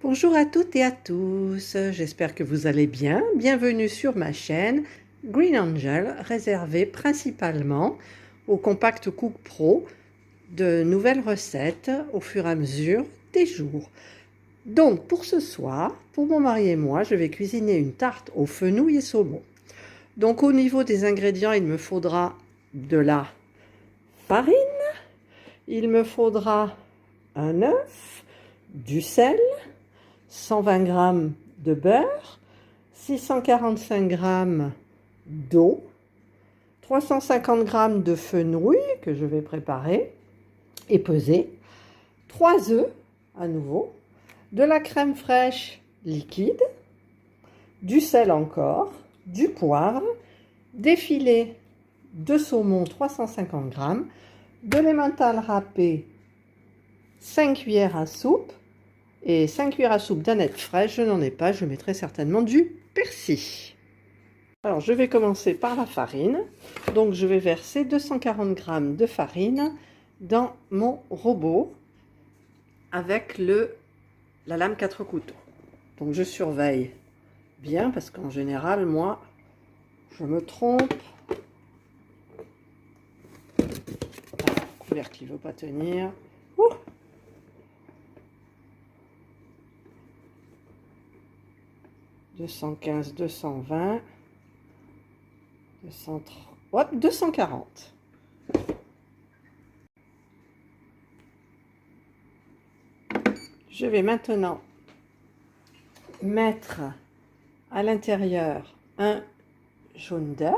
Bonjour à toutes et à tous, j'espère que vous allez bien. Bienvenue sur ma chaîne Green Angel, réservée principalement au Compact Cook Pro, de nouvelles recettes au fur et à mesure des jours. Donc pour ce soir, pour mon mari et moi, je vais cuisiner une tarte aux fenouil et saumon. Donc au niveau des ingrédients, il me faudra de la farine, il me faudra un œuf, du sel, 120 g de beurre, 645 g d'eau, 350 g de fenouil que je vais préparer et peser, 3 œufs à nouveau, de la crème fraîche liquide, du sel encore, du poivre, des filets de saumon 350 g, de l'emmental râpé 5 cuillères à soupe, et 5 cuillères à soupe d'anettes fraîches. Je n'en ai pas, je mettrai certainement du persil. Alors je vais commencer par la farine. Donc je vais verser 240 g de farine dans mon robot avec la lame 4 couteaux. Donc je surveille bien parce qu'en général, moi, je me trompe. Le couvercle ne veut pas tenir. Ouh, 215, 220, 230, hop, 240. Je vais maintenant mettre à l'intérieur un jaune d'œuf,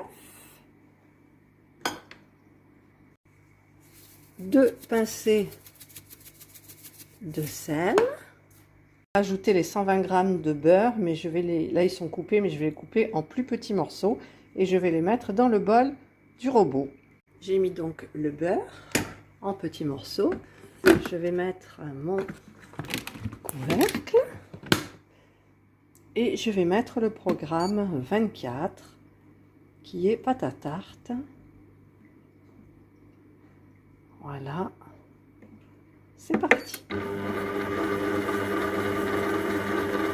2 pincées de sel, ajouter les 120 g de beurre, mais je vais là ils sont coupés, mais je vais les couper en plus petits morceaux et je vais les mettre dans le bol du robot. J'ai mis donc le beurre en petits morceaux. Je vais mettre mon couvercle et je vais mettre le programme 24 qui est pâte à tarte. Voilà, c'est parti.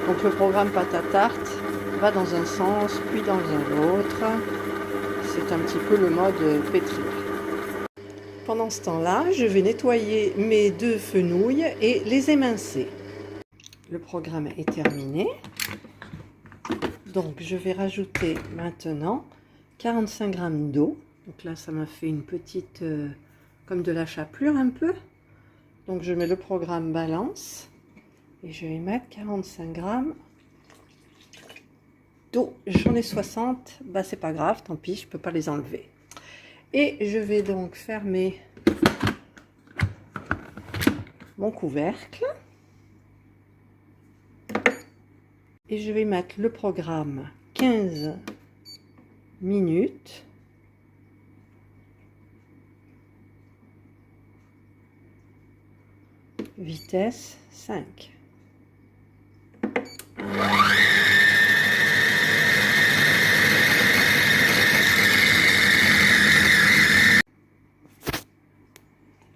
Donc le programme pâte à tarte va dans un sens puis dans un autre. C'est un petit peu le mode pétrir. Pendant ce temps-là, je vais nettoyer mes 2 fenouils et les émincer. Le programme est terminé. Donc je vais rajouter maintenant 45 g d'eau. Donc là ça m'a fait une petite, comme de la chapelure un peu. Donc je mets le programme balance. Et je vais mettre 45 g d'eau. J'en ai 60, bah c'est pas grave, tant pis, je peux pas les enlever. Et je vais donc fermer mon couvercle. Et je vais mettre le programme 15 minutes. Vitesse 5.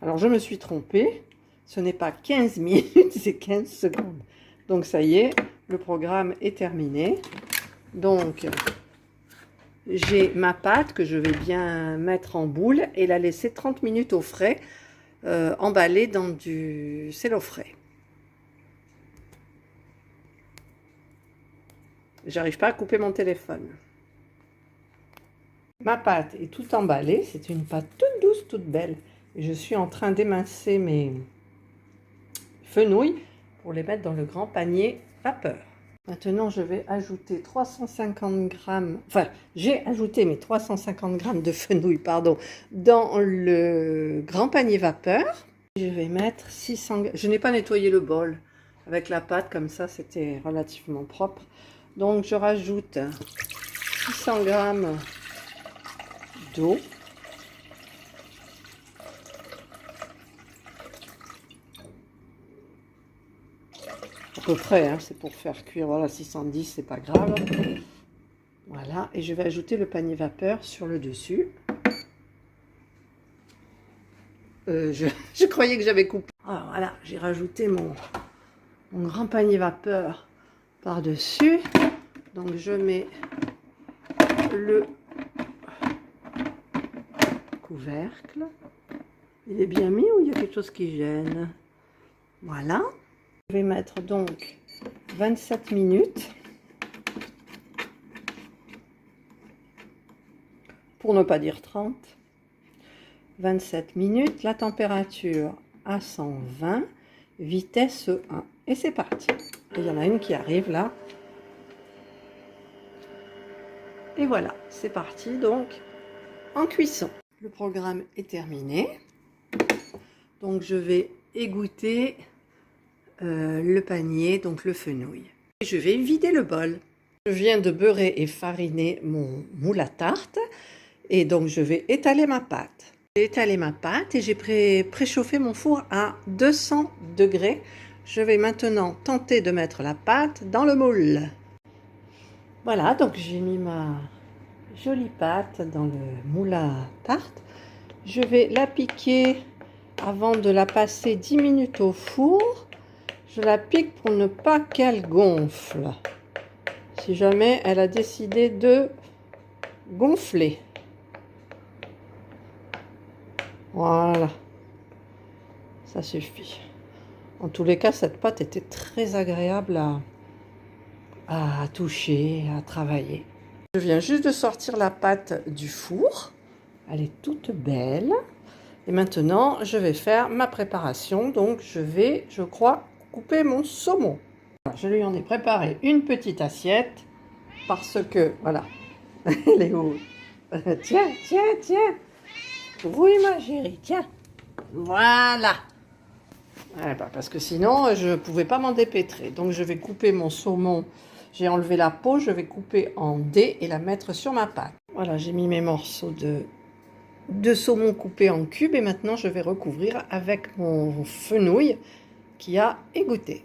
Alors je me suis trompée, ce n'est pas 15 minutes, c'est 15 secondes. Donc ça y est, le programme est terminé. Donc j'ai ma pâte que je vais bien mettre en boule et la laisser 30 minutes au frais, emballée dans du cellophane. J'arrive pas à couper mon téléphone. Ma pâte est toute emballée, c'est une pâte toute douce, toute belle. Et je suis en train d'émincer mes fenouils pour les mettre dans le grand panier vapeur. Maintenant, je vais ajouter 350 g, enfin, j'ai ajouté mes 350 g de fenouil, pardon, dans le grand panier vapeur. Je vais mettre 600 g, je n'ai pas nettoyé le bol avec la pâte, comme ça, c'était relativement propre. Donc, je rajoute 600 g d'eau. À peu près, hein, c'est pour faire cuire, voilà, 610, c'est pas grave. Voilà, et je vais ajouter le panier vapeur sur le dessus. Je croyais que j'avais coupé. Alors voilà, j'ai rajouté mon mon grand panier vapeur par-dessus. Donc je mets le couvercle. Il est bien mis ou il y a quelque chose qui gêne? Voilà. Je vais mettre donc 27 minutes. Pour ne pas dire 30. 27 minutes. La température à 120. Vitesse 1. Et c'est parti. Et il y en a une qui arrive là. Et voilà, c'est parti donc en cuisson. Le programme est terminé. Donc je vais égoutter le panier, donc le fenouil. Et je vais vider le bol. Je viens de beurrer et fariner mon moule à tarte. Et donc je vais étaler ma pâte. J'ai étalé ma pâte et j'ai préchauffé mon four à 200 degrés. Je vais maintenant tenter de mettre la pâte dans le moule. Voilà, donc j'ai mis ma jolie pâte dans le moule à tarte. Je vais la piquer avant de la passer 10 minutes au four. Je la pique pour ne pas qu'elle gonfle. Si jamais elle a décidé de gonfler. Voilà. Ça suffit. En tous les cas, cette pâte était très agréable à toucher, à travailler. Je viens juste de sortir la pâte du four. Elle est toute belle. Et maintenant, je vais faire ma préparation. Donc, je vais, je crois, couper mon saumon. Je lui en ai préparé une petite assiette parce que, voilà, elle est où? Tiens, tiens, tiens. Oui, ma chérie, tiens. Voilà. Parce que sinon, je ne pouvais pas m'en dépêtrer. Donc, je vais couper mon saumon. J'ai enlevé la peau, je vais couper en dés et la mettre sur ma pâte. Voilà, j'ai mis mes morceaux de saumon coupés en cubes. Et maintenant, je vais recouvrir avec mon fenouil qui a égoutté.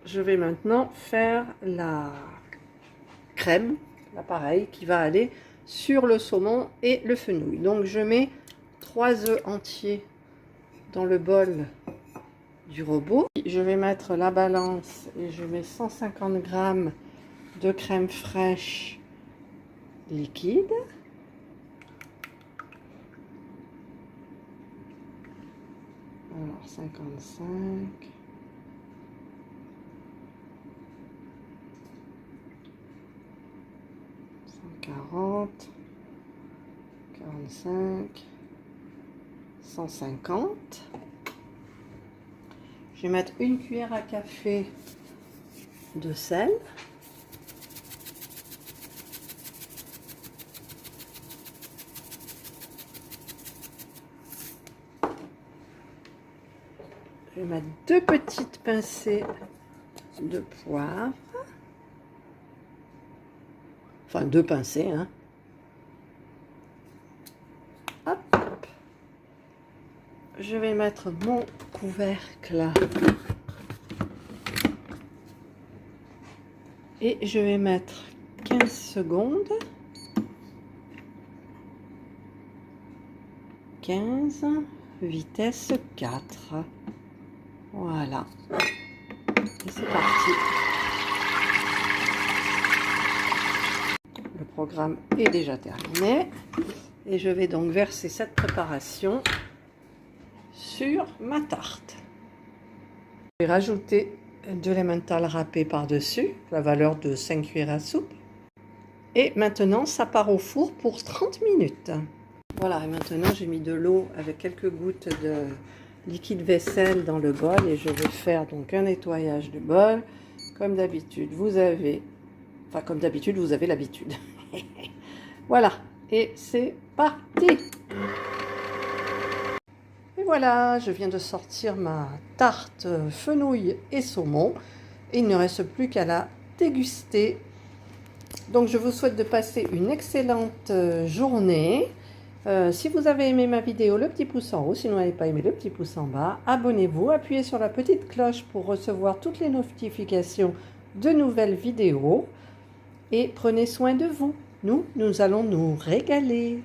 Je vais maintenant faire la crème, l'appareil qui va aller sur le saumon et le fenouil. Donc, je mets 3 œufs entiers dans le bol du robot. Je vais mettre la balance et je mets 150 g de crème fraîche liquide. Alors 55, 140, 45, 150. Je vais mettre une cuillère à café de sel. Je vais mettre 2 petites pincées de poivre. Enfin, 2 pincées, hein. Hop. Je vais mettre mon couvercle et je vais mettre 15 secondes. 15, vitesse 4. Voilà. Et c'est parti. Le programme est déjà terminé. Et je vais donc verser cette préparation sur ma tarte. Je vais rajouter de l'emmental râpé par-dessus, la valeur de 5 cuillères à soupe. Et maintenant, ça part au four pour 30 minutes. Voilà, et maintenant j'ai mis de l'eau avec quelques gouttes de liquide vaisselle dans le bol et je vais faire donc un nettoyage du bol. Comme d'habitude, vous avez l'habitude. Voilà, et c'est parti. Et voilà, je viens de sortir ma tarte fenouil et saumon. Et il ne reste plus qu'à la déguster. Donc je vous souhaite de passer une excellente journée. Si vous avez aimé ma vidéo, le petit pouce en haut. Si vous n'avez pas aimé, le petit pouce en bas. Abonnez-vous, appuyez sur la petite cloche pour recevoir toutes les notifications de nouvelles vidéos. Et prenez soin de vous. Nous allons nous régaler.